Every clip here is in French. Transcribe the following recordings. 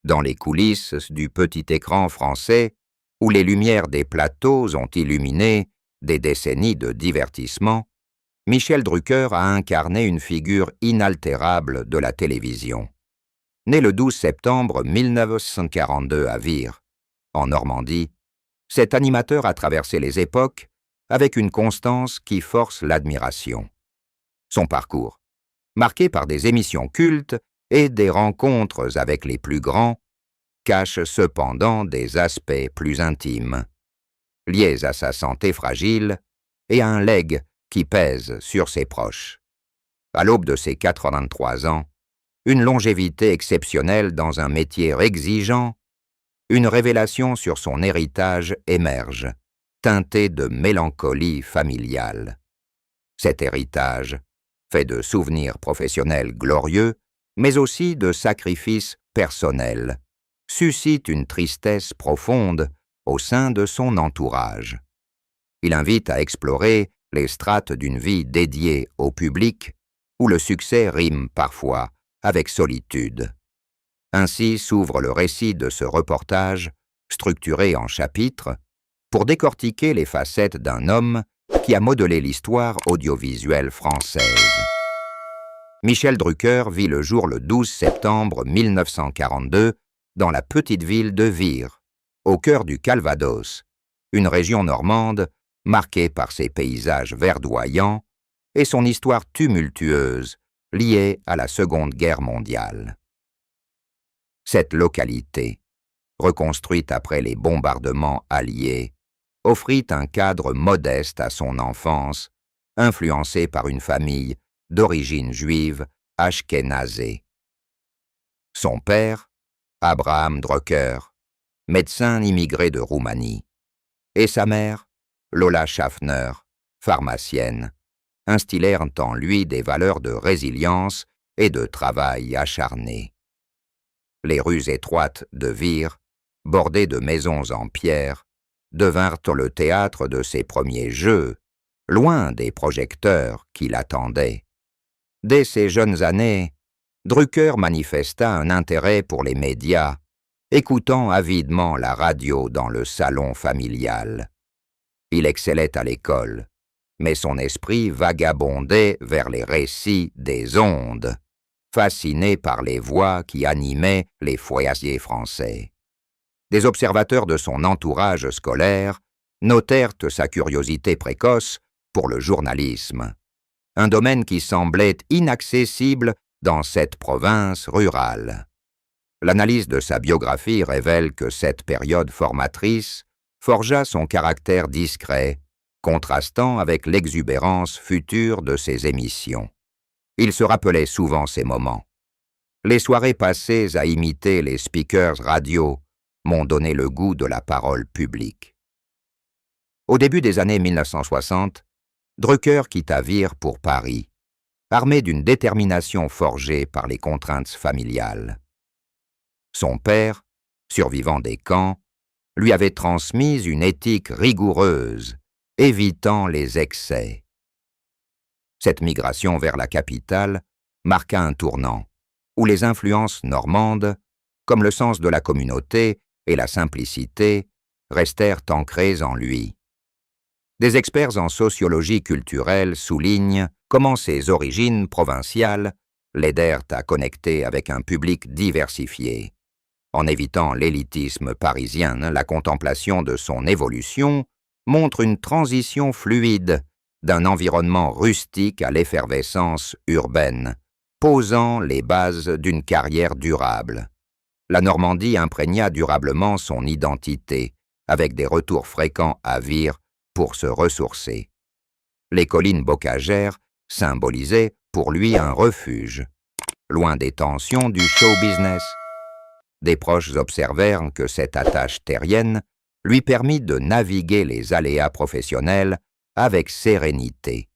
Dans les coulisses du petit écran français, où les lumières des plateaux ont illuminé des décennies de divertissement, Michel Drucker a incarné une figure inaltérable de la télévision. Né le 12 septembre 1942 à Vire, en Normandie, cet animateur a traversé les époques avec une constance qui force l'admiration. Son parcours, marqué par des émissions cultes et des rencontres avec les plus grands, cache cependant des aspects plus intimes, liés à sa santé fragile et à un legs qui pèse sur ses proches. À l'aube de ses 83 ans, une longévité exceptionnelle dans un métier exigeant, une révélation sur son héritage émerge, teintée de mélancolie familiale. Cet héritage, fait de souvenirs professionnels glorieux, mais aussi de sacrifices personnels, suscite une tristesse profonde au sein de son entourage. Il invite à explorer les strates d'une vie dédiée au public, où le succès rime parfois avec solitude. Ainsi s'ouvre le récit de ce reportage, structuré en chapitres, pour décortiquer les facettes d'un homme qui a modelé l'histoire audiovisuelle française. Michel Drucker vit le jour le 12 septembre 1942 dans la petite ville de Vire, au cœur du Calvados, une région normande marquée par ses paysages verdoyants et son histoire tumultueuse liée à la Seconde Guerre mondiale. Cette localité, reconstruite après les bombardements alliés, offrit un cadre modeste à son enfance, influencée par une famille d'origine juive ashkénazée. Son père, Abraham Drucker, médecin immigré de Roumanie, et sa mère, Lola Schaffner, pharmacienne, instillèrent en lui des valeurs de résilience et de travail acharné. Les rues étroites de Vire, bordées de maisons en pierre, devinrent le théâtre de ses premiers jeux, loin des projecteurs qui l'attendaient. Dès ses jeunes années, Drucker manifesta un intérêt pour les médias, écoutant avidement la radio dans le salon familial. Il excellait à l'école, mais son esprit vagabondait vers les récits des ondes, fasciné par les voix qui animaient les foyers français. Des observateurs de son entourage scolaire notèrent sa curiosité précoce pour le journalisme, un domaine qui semblait inaccessible dans cette province rurale. L'analyse de sa biographie révèle que cette période formatrice forgea son caractère discret, contrastant avec l'exubérance future de ses émissions. Il se rappelait souvent ces moments. Les soirées passées à imiter les speakers radio m'ont donné le goût de la parole publique. Au début des années 1960, Drucker quitta Vire pour Paris, armé d'une détermination forgée par les contraintes familiales. Son père, survivant des camps, lui avait transmis une éthique rigoureuse, évitant les excès. Cette migration vers la capitale marqua un tournant, où les influences normandes, comme le sens de la communauté et la simplicité, restèrent ancrées en lui. Des experts en sociologie culturelle soulignent comment ses origines provinciales l'aidèrent à connecter avec un public diversifié. En évitant l'élitisme parisien, la contemplation de son évolution montre une transition fluide d'un environnement rustique à l'effervescence urbaine, posant les bases d'une carrière durable. La Normandie imprégna durablement son identité, avec des retours fréquents à Vire pour se ressourcer. Les collines bocagères symbolisaient pour lui un refuge, loin des tensions du show-business. Des proches observèrent que cette attache terrienne lui permit de naviguer les aléas professionnels avec sérénité.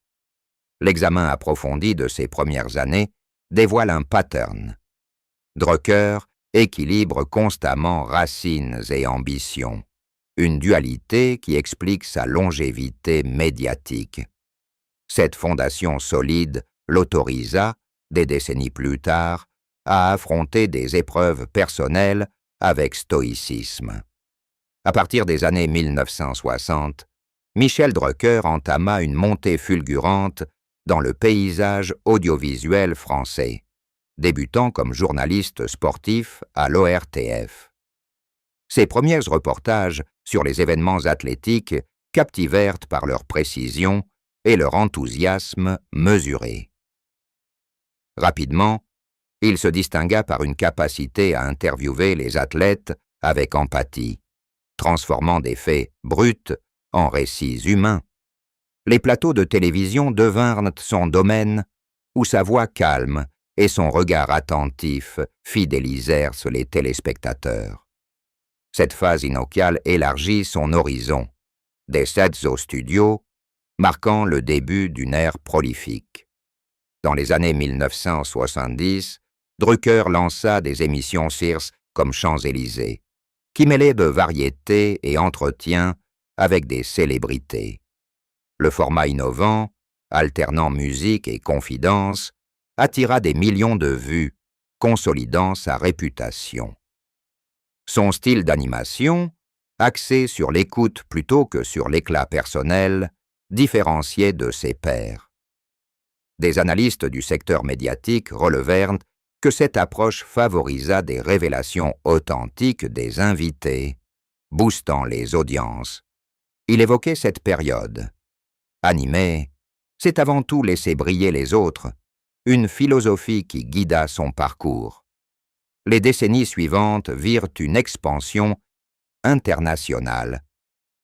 L'examen approfondi de ses premières années dévoile un pattern. Drucker équilibre constamment racines et ambitions, une dualité qui explique sa longévité médiatique. Cette fondation solide l'autorisa, des décennies plus tard, à affronter des épreuves personnelles avec stoïcisme. À partir des années 1960, Michel Drucker entama une montée fulgurante dans le paysage audiovisuel français, débutant comme journaliste sportif à l'ORTF. Ses premiers reportages sur les événements athlétiques captivèrent par leur précision et leur enthousiasme mesuré. Rapidement, il se distingua par une capacité à interviewer les athlètes avec empathie, transformant des faits bruts en récits humains. Les plateaux de télévision devinrent son domaine où sa voix calme et son regard attentif fidélisèrent les téléspectateurs. Cette phase initiale élargit son horizon, des sets au studio, marquant le début d'une ère prolifique. Dans les années 1970, Drucker lança des émissions Sears comme Champs-Élysées, qui mêlaient de variété et entretien avec des célébrités. Le format innovant, alternant musique et confidence, attira des millions de vues, consolidant sa réputation. Son style d'animation, axé sur l'écoute plutôt que sur l'éclat personnel, différenciait de ses pairs. Des analystes du secteur médiatique relevèrent que cette approche favorisa des révélations authentiques des invités, boostant les audiences. Il évoquait cette période. Animé, c'est avant tout laisser briller les autres, une philosophie qui guida son parcours. Les décennies suivantes virent une expansion internationale,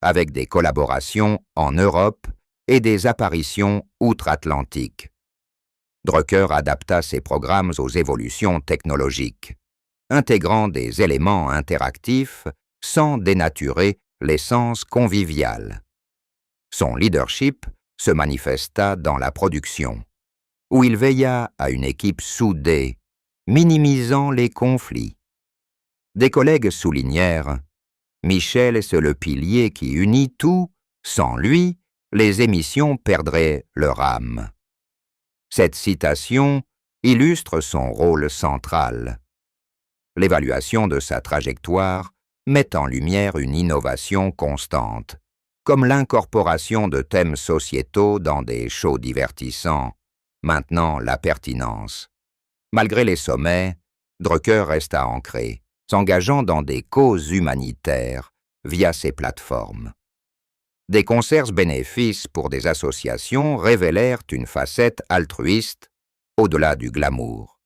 avec des collaborations en Europe et des apparitions outre-Atlantique. Drucker adapta ses programmes aux évolutions technologiques, intégrant des éléments interactifs sans dénaturer l'essence conviviale. Son leadership se manifesta dans la production, où il veilla à une équipe soudée, minimisant les conflits. Des collègues soulignèrent « Michel est le pilier qui unit tout, sans lui, les émissions perdraient leur âme ». Cette citation illustre son rôle central. L'évaluation de sa trajectoire met en lumière une innovation constante, comme l'incorporation de thèmes sociétaux dans des shows divertissants, maintenant la pertinence. Malgré les sommets, Drucker resta ancré, s'engageant dans des causes humanitaires via ses plateformes. Des concerts bénéfices pour des associations révélèrent une facette altruiste au-delà du glamour.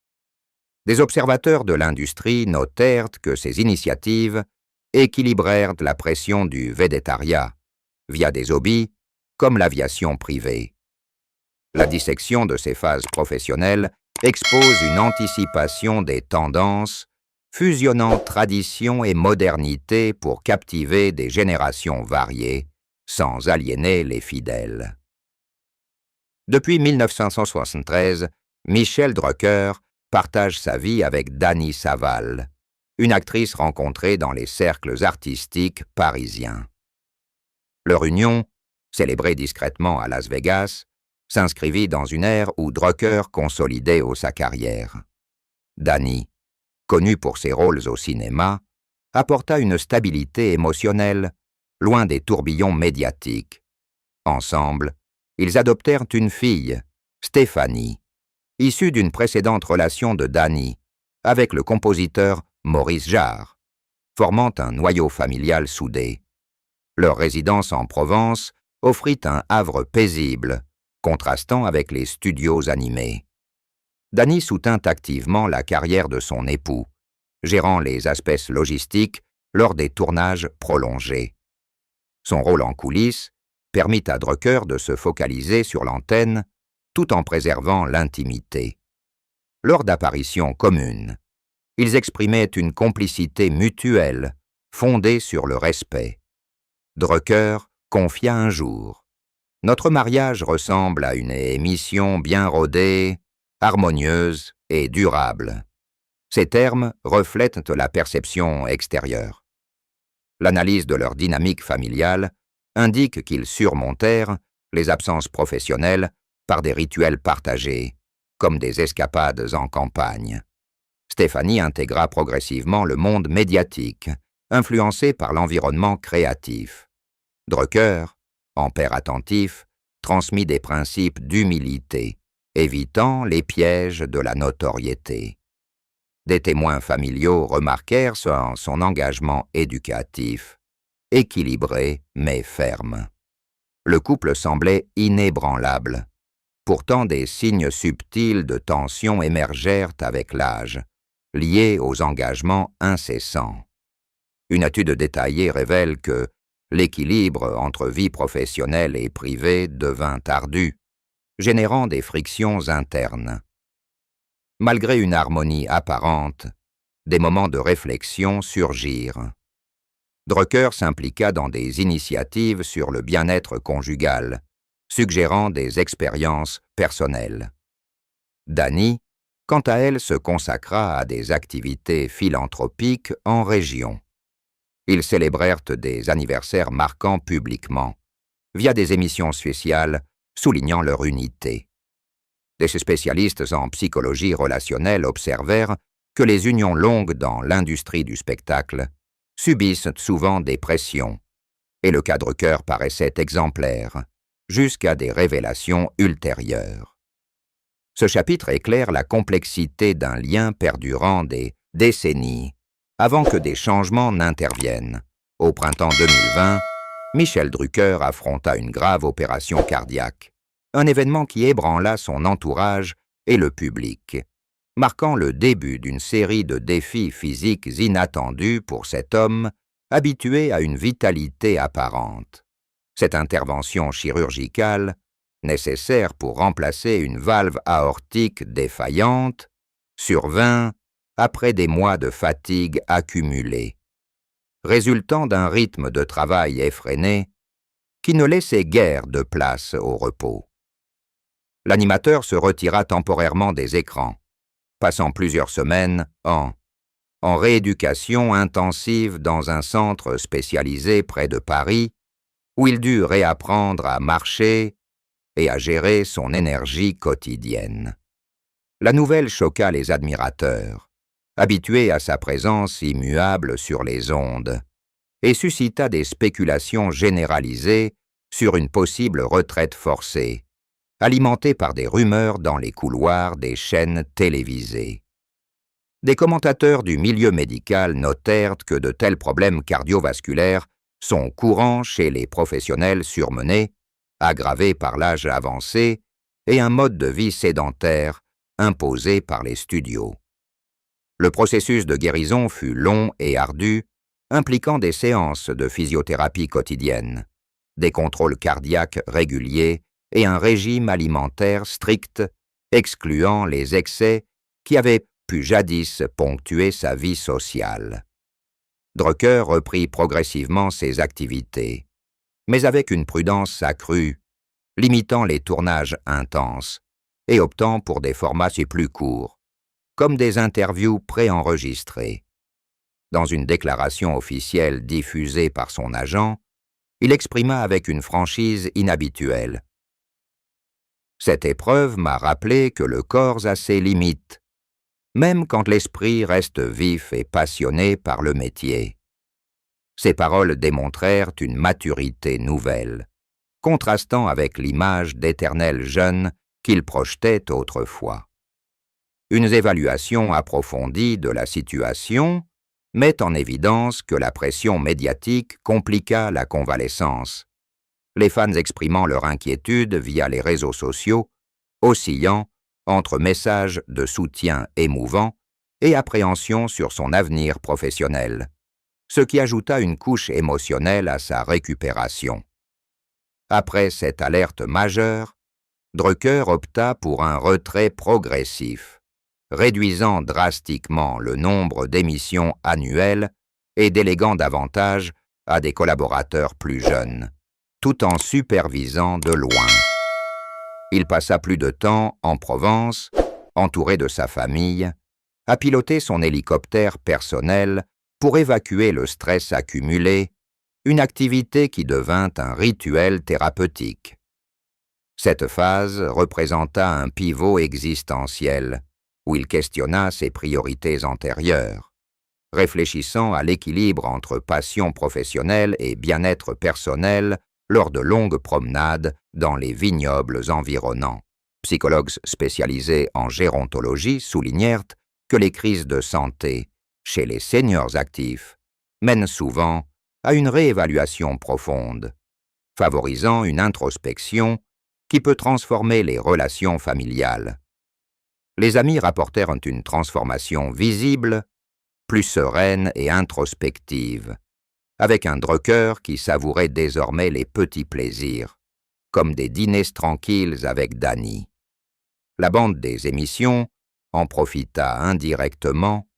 Des observateurs de l'industrie notèrent que ces initiatives équilibrèrent la pression du végétariat via des hobbies comme l'aviation privée. La dissection de ces phases professionnelles expose une anticipation des tendances, fusionnant tradition et modernité pour captiver des générations variées, sans aliéner les fidèles. Depuis 1973, Michel Drucker partage sa vie avec Dany Saval, une actrice rencontrée dans les cercles artistiques parisiens. Leur union, célébrée discrètement à Las Vegas, s'inscrivit dans une ère où Drucker consolidait sa carrière. Dany, connu pour ses rôles au cinéma, apporta une stabilité émotionnelle, loin des tourbillons médiatiques. Ensemble, ils adoptèrent une fille, Stéphanie, issue d'une précédente relation de Dany avec le compositeur Maurice Jarre, formant un noyau familial soudé. Leur résidence en Provence offrit un havre paisible, contrastant avec les studios animés. Dany soutint activement la carrière de son époux, gérant les aspects logistiques lors des tournages prolongés. Son rôle en coulisses permit à Drucker de se focaliser sur l'antenne tout en préservant l'intimité. Lors d'apparitions communes, ils exprimaient une complicité mutuelle fondée sur le respect. Drucker confia un jour « Notre mariage ressemble à une émission bien rodée, harmonieuse et durable. » Ces termes reflètent la perception extérieure. L'analyse de leur dynamique familiale indique qu'ils surmontèrent les absences professionnelles par des rituels partagés, comme des escapades en campagne. Stéphanie intégra progressivement le monde médiatique, influencé par l'environnement créatif. Drucker, en père attentif, transmit des principes d'humilité, évitant les pièges de la notoriété. Des témoins familiaux remarquèrent son engagement éducatif, équilibré mais ferme. Le couple semblait inébranlable. Pourtant, des signes subtils de tension émergèrent avec l'âge, liés aux engagements incessants. Une étude détaillée révèle que l'équilibre entre vie professionnelle et privée devint ardu, générant des frictions internes. Malgré une harmonie apparente, des moments de réflexion surgirent. Drucker s'impliqua dans des initiatives sur le bien-être conjugal, suggérant des expériences personnelles. Dany, quant à elle, se consacra à des activités philanthropiques en région. Ils célébrèrent des anniversaires marquants publiquement, via des émissions spéciales soulignant leur unité. Des spécialistes en psychologie relationnelle observèrent que les unions longues dans l'industrie du spectacle subissent souvent des pressions, et le cas Drucker paraissait exemplaire, jusqu'à des révélations ultérieures. Ce chapitre éclaire la complexité d'un lien perdurant des décennies, avant que des changements n'interviennent. Au printemps 2020, Michel Drucker affronta une grave opération cardiaque, un événement qui ébranla son entourage et le public, marquant le début d'une série de défis physiques inattendus pour cet homme habitué à une vitalité apparente. Cette intervention chirurgicale, nécessaire pour remplacer une valve aortique défaillante, survint après des mois de fatigue accumulée, résultant d'un rythme de travail effréné qui ne laissait guère de place au repos. L'animateur se retira temporairement des écrans, passant plusieurs semaines en rééducation intensive dans un centre spécialisé près de Paris, où il dut réapprendre à marcher et à gérer son énergie quotidienne. La nouvelle choqua les admirateurs, habitués à sa présence immuable sur les ondes, et suscita des spéculations généralisées sur une possible retraite forcée, alimentée par des rumeurs dans les couloirs des chaînes télévisées. Des commentateurs du milieu médical notèrent que de tels problèmes cardiovasculaires sont courants chez les professionnels surmenés, aggravés par l'âge avancé et un mode de vie sédentaire imposé par les studios. Le processus de guérison fut long et ardu, impliquant des séances de physiothérapie quotidiennes, des contrôles cardiaques réguliers et un régime alimentaire strict, excluant les excès qui avaient pu jadis ponctuer sa vie sociale. Drucker reprit progressivement ses activités, mais avec une prudence accrue, limitant les tournages intenses et optant pour des formats plus courts, comme des interviews préenregistrées. Dans une déclaration officielle diffusée par son agent, il exprima avec une franchise inhabituelle: « Cette épreuve m'a rappelé que le corps a ses limites, même quand l'esprit reste vif et passionné par le métier. » Ces paroles démontrèrent une maturité nouvelle, contrastant avec l'image d'éternel jeune qu'il projetait autrefois. Une évaluation approfondie de la situation met en évidence que la pression médiatique compliqua la convalescence, les fans exprimant leur inquiétude via les réseaux sociaux, oscillant entre messages de soutien émouvants et appréhension sur son avenir professionnel, ce qui ajouta une couche émotionnelle à sa récupération. Après cette alerte majeure, Drucker opta pour un retrait progressif, réduisant drastiquement le nombre d'émissions annuelles et déléguant davantage à des collaborateurs plus jeunes, tout en supervisant de loin. Il passa plus de temps en Provence, entouré de sa famille, à piloter son hélicoptère personnel pour évacuer le stress accumulé, une activité qui devint un rituel thérapeutique. Cette phase représenta un pivot existentiel, où il questionna ses priorités antérieures, réfléchissant à l'équilibre entre passion professionnelle et bien-être personnel lors de longues promenades dans les vignobles environnants. Psychologues spécialisés en gérontologie soulignèrent que les crises de santé chez les seniors actifs mènent souvent à une réévaluation profonde, favorisant une introspection qui peut transformer les relations familiales. Les amis rapportèrent une transformation visible, plus sereine et introspective, avec un Drucker qui savourait désormais les petits plaisirs, comme des dîners tranquilles avec Danny. La bande des émissions en profita indirectement,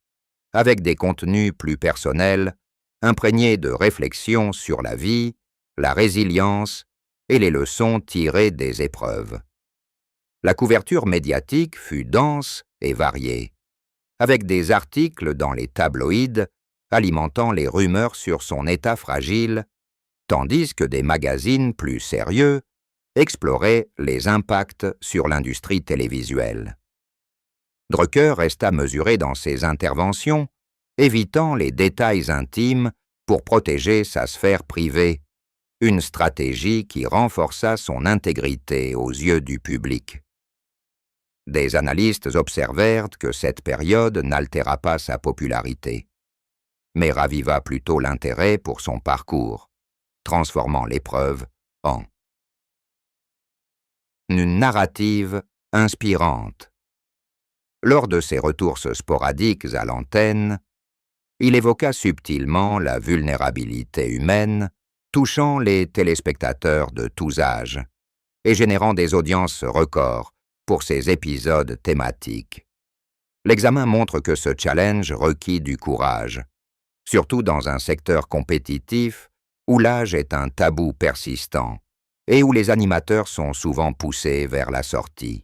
avec des contenus plus personnels, imprégnés de réflexions sur la vie, la résilience et les leçons tirées des épreuves. La couverture médiatique fut dense et variée, avec des articles dans les tabloïds alimentant les rumeurs sur son état fragile, tandis que des magazines plus sérieux exploraient les impacts sur l'industrie télévisuelle. Drucker resta mesuré dans ses interventions, évitant les détails intimes pour protéger sa sphère privée, une stratégie qui renforça son intégrité aux yeux du public. Des analystes observèrent que cette période n'altéra pas sa popularité, mais raviva plutôt l'intérêt pour son parcours, transformant l'épreuve en une narrative inspirante. Lors de ses retours sporadiques à l'antenne, il évoqua subtilement la vulnérabilité humaine, touchant les téléspectateurs de tous âges et générant des audiences records pour ses épisodes thématiques. L'examen montre que ce challenge requit du courage, surtout dans un secteur compétitif où l'âge est un tabou persistant et où les animateurs sont souvent poussés vers la sortie.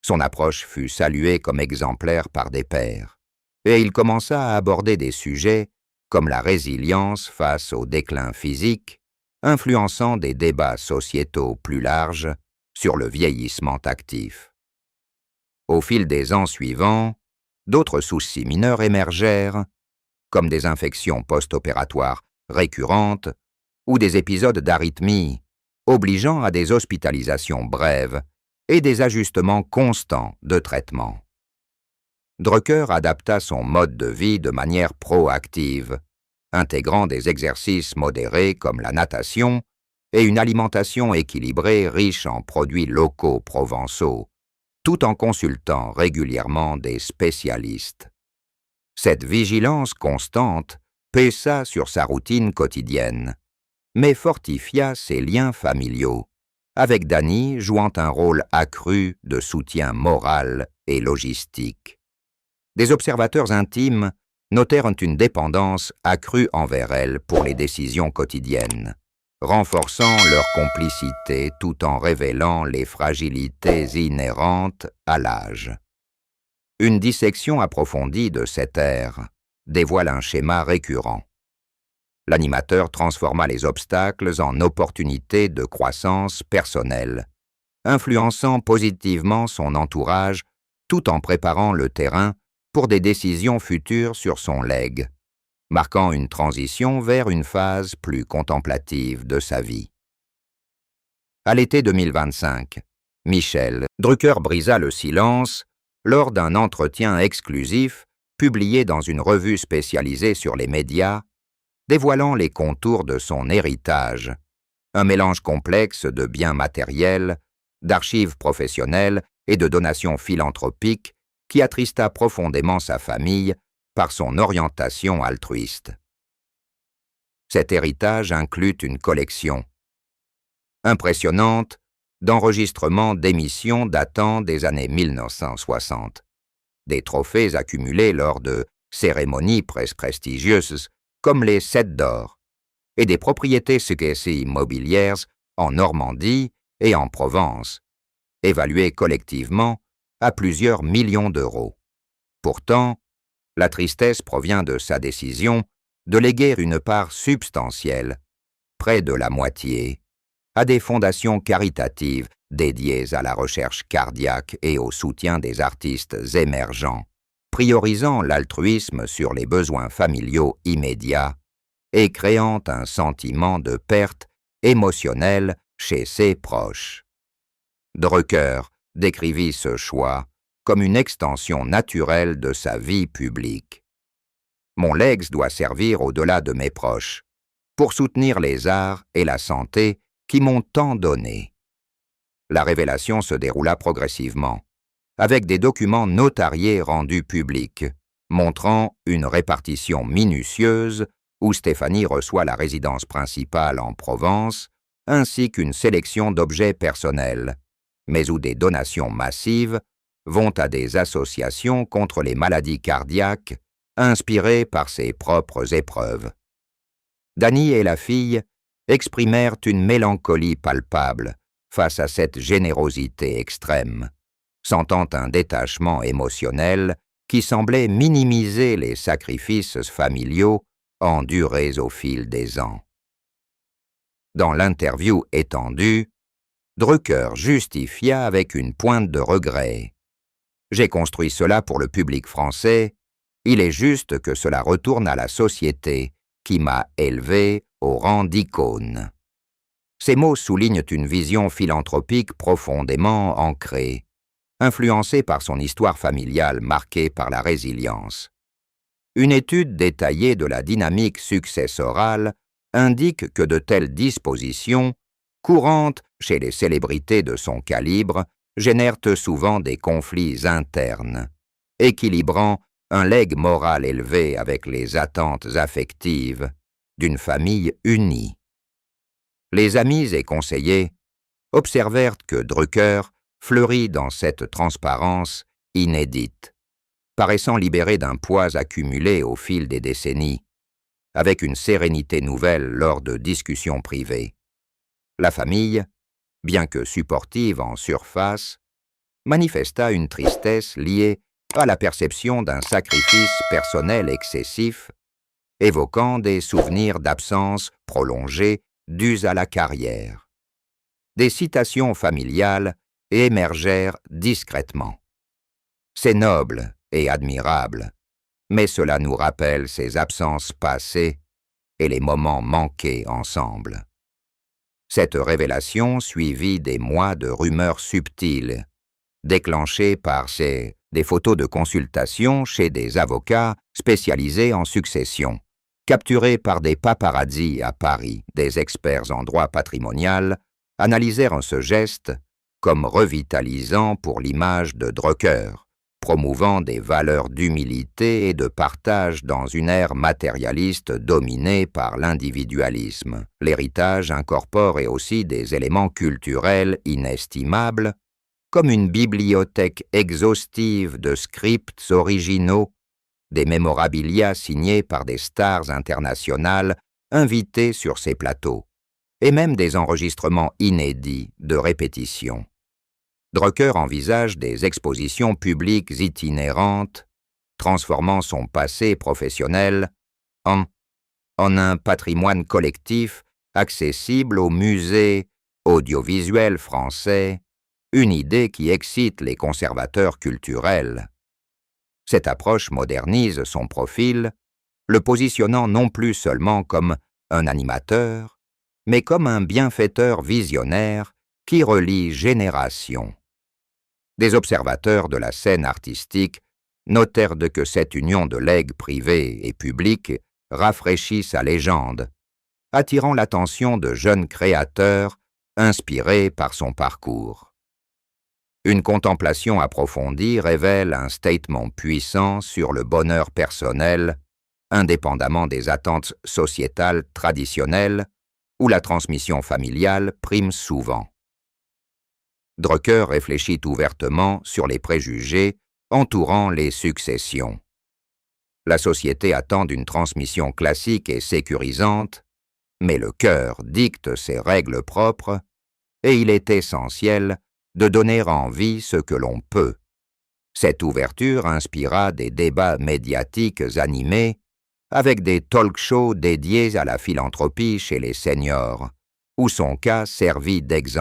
Son approche fut saluée comme exemplaire par des pairs, et il commença à aborder des sujets comme la résilience face au déclin physique, influençant des débats sociétaux plus larges sur le vieillissement actif. Au fil des ans suivants, d'autres soucis mineurs émergèrent, comme des infections post-opératoires récurrentes ou des épisodes d'arythmie, obligeant à des hospitalisations brèves et des ajustements constants de traitement. Drucker adapta son mode de vie de manière proactive, intégrant des exercices modérés comme la natation et une alimentation équilibrée riche en produits locaux provençaux, tout en consultant régulièrement des spécialistes. Cette vigilance constante pesa sur sa routine quotidienne, mais fortifia ses liens familiaux, avec Danny jouant un rôle accru de soutien moral et logistique. Des observateurs intimes notèrent une dépendance accrue envers elle pour les décisions quotidiennes, renforçant leur complicité tout en révélant les fragilités inhérentes à l'âge. Une dissection approfondie de cette ère dévoile un schéma récurrent. L'animateur transforma les obstacles en opportunités de croissance personnelle, influençant positivement son entourage tout en préparant le terrain pour des décisions futures sur son legs, marquant une transition vers une phase plus contemplative de sa vie. À l'été 2025, Michel Drucker brisa le silence lors d'un entretien exclusif publié dans une revue spécialisée sur les médias, dévoilant les contours de son héritage, un mélange complexe de biens matériels, d'archives professionnelles et de donations philanthropiques qui attrista profondément sa famille par son orientation altruiste. Cet héritage inclut une collection impressionnante d'enregistrements d'émissions datant des années 1960, des trophées accumulés lors de cérémonies prestigieuses comme les 7 d'or, et des propriétés successives immobilières en Normandie et en Provence, évaluées collectivement à plusieurs millions d'euros. Pourtant, la tristesse provient de sa décision de léguer une part substantielle, près de la moitié, à des fondations caritatives dédiés à la recherche cardiaque et au soutien des artistes émergents, priorisant l'altruisme sur les besoins familiaux immédiats et créant un sentiment de perte émotionnelle chez ses proches. Drucker décrivit ce choix comme une extension naturelle de sa vie publique. Mon legs doit servir au-delà de mes proches, pour soutenir les arts et la santé qui m'ont tant donné. La révélation se déroula progressivement, avec des documents notariés rendus publics, montrant une répartition minutieuse où Stéphanie reçoit la résidence principale en Provence, ainsi qu'une sélection d'objets personnels, mais où des donations massives vont à des associations contre les maladies cardiaques inspirées par ses propres épreuves. Dany et la fille exprimèrent une mélancolie palpable face à cette générosité extrême, sentant un détachement émotionnel qui semblait minimiser les sacrifices familiaux endurés au fil des ans. Dans l'interview étendue, Drucker justifia avec une pointe de regret. « J'ai construit cela pour le public français, il est juste que cela retourne à la société qui m'a élevé au rang d'icône. » Ces mots soulignent une vision philanthropique profondément ancrée, influencée par son histoire familiale marquée par la résilience. Une étude détaillée de la dynamique successorale indique que de telles dispositions, courantes chez les célébrités de son calibre, génèrent souvent des conflits internes, équilibrant un legs moral élevé avec les attentes affectives d'une famille unie. Les amis et conseillers observèrent que Drucker fleurit dans cette transparence inédite, paraissant libéré d'un poids accumulé au fil des décennies, avec une sérénité nouvelle lors de discussions privées. La famille, bien que supportive en surface, manifesta une tristesse liée à la perception d'un sacrifice personnel excessif, évoquant des souvenirs d'absence prolongée dus à la carrière. Des citations familiales émergèrent discrètement. C'est noble et admirable, mais cela nous rappelle ses absences passées et les moments manqués ensemble. Cette révélation suivit des mois de rumeurs subtiles, déclenchées par des photos de consultation chez des avocats spécialisés en succession, capturés par des paparazzis à Paris. Des experts en droit patrimonial analysèrent ce geste comme revitalisant pour l'image de Drucker, promouvant des valeurs d'humilité et de partage dans une ère matérialiste dominée par l'individualisme. L'héritage incorpore aussi des éléments culturels inestimables, comme une bibliothèque exhaustive de scripts originaux, des mémorabilia signés par des stars internationales invitées sur ces plateaux, et même des enregistrements inédits de répétitions. Drucker envisage des expositions publiques itinérantes, transformant son passé professionnel en un patrimoine collectif accessible aux musées audiovisuels français, une idée qui excite les conservateurs culturels. Cette approche modernise son profil, le positionnant non plus seulement comme un animateur, mais comme un bienfaiteur visionnaire qui relie générations. Des observateurs de la scène artistique notèrent que cette union de legs privés et publics rafraîchit sa légende, attirant l'attention de jeunes créateurs inspirés par son parcours. Une contemplation approfondie révèle un statement puissant sur le bonheur personnel, indépendamment des attentes sociétales traditionnelles où la transmission familiale prime souvent. Drucker réfléchit ouvertement sur les préjugés entourant les successions. La société attend une transmission classique et sécurisante, mais le cœur dicte ses règles propres et il est essentiel de donner en vie ce que l'on peut. Cette ouverture inspira des débats médiatiques animés avec des talk-shows dédiés à la philanthropie chez les seniors, où son cas servit d'exemple.